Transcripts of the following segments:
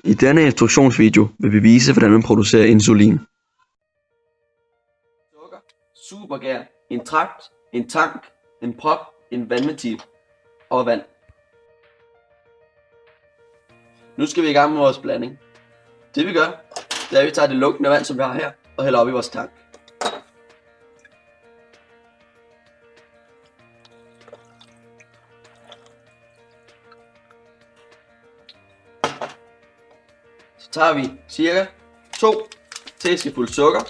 I denne instruktionsvideo vil vi vise, hvordan man producerer insulin. Sukker, supergær, en trakt, en tank, en prop, en vandventil og vand. Nu skal vi i gang med vores blanding. Det vi gør, det er, at vi tager det lunkne vand, som vi har her, og hælder op i vores tank. Så tager vi cirka 2 teskefulde sukker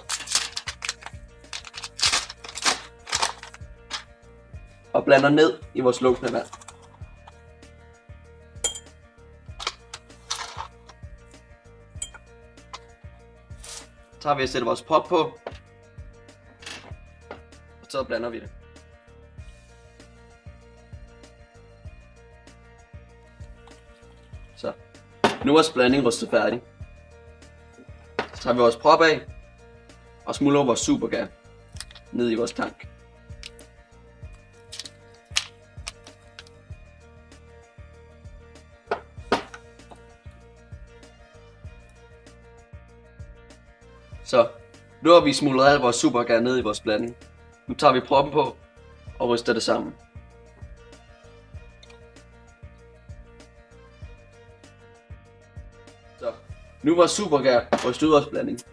og blander ned i vores lunkne vand. Så tager vi og sætter vores prop på, og så blander vi det. Så, nu er vores blanding rustet færdig. Så tager vi vores prop af og smuldrer vores supergær ned i vores tank. Så, nu har vi smuldret alt vores supergær ned i vores blanding. Nu tager vi proppen på og ryster det sammen. Så, nu er vores supergær rystet ud af vores blanding. Så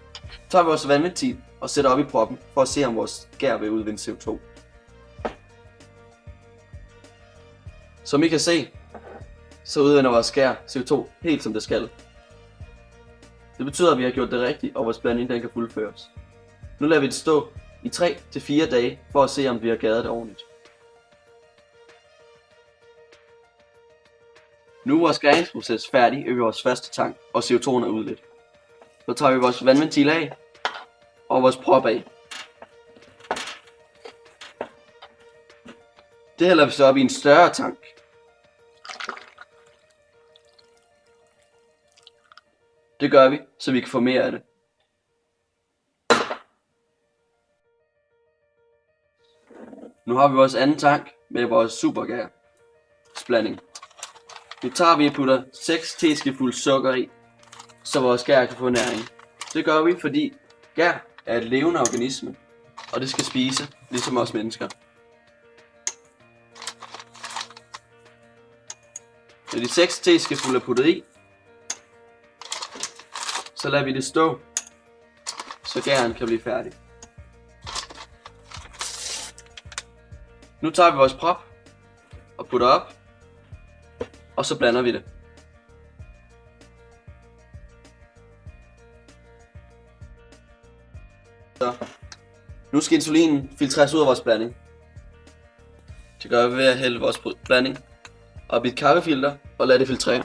tager vi vores vandventil og sætter op i proppen for at se, om vores gær vil udvinde CO2. Som I kan se, så udvinder vores gær CO2 helt som det skal. Det betyder, at vi har gjort det rigtigt, og vores blanding den kan fuldføres. Nu lader vi det stå i 3-4 dage for at se, om vi har gæret det ordentligt. Nu er vores gæringsproces færdig i vores første tank, og CO2'en er udledt. Så tager vi vores vandventil af og vores prop af. Det hælder vi så op i en større tank. Det gør vi, så vi kan få mere af det. Nu har vi vores anden tank med vores supergærsblanding. Nu tager vi og putter 6 teskefulde sukker i, så vores gær kan få næring. Det gør vi, fordi gær er et levende organisme, og det skal spise, ligesom os mennesker. Så de 6 teskefulde er puttet i. Så lader vi det stå, så gæren kan blive færdig. Nu tager vi vores prop og putter op, og så blander vi det. Så, nu skal insulinen filtreres ud af vores blanding. Det gør vi ved at hælde vores blanding op i et kaffefilter og lade det filtrere.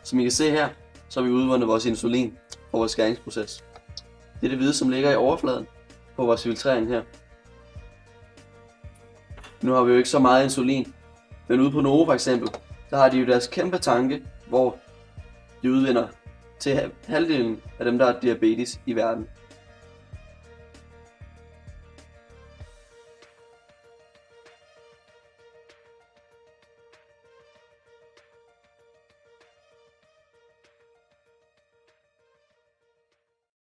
Som I kan se her, så har vi udvundet vores insulin og vores skæringsproces. Det er det hvide, som ligger i overfladen på vores filtrering her. Nu har vi jo ikke så meget insulin, men ude på Novo for eksempel, der har de jo deres kæmpe tanke, hvor de udvinder til halvdelen af dem, der har diabetes i verden.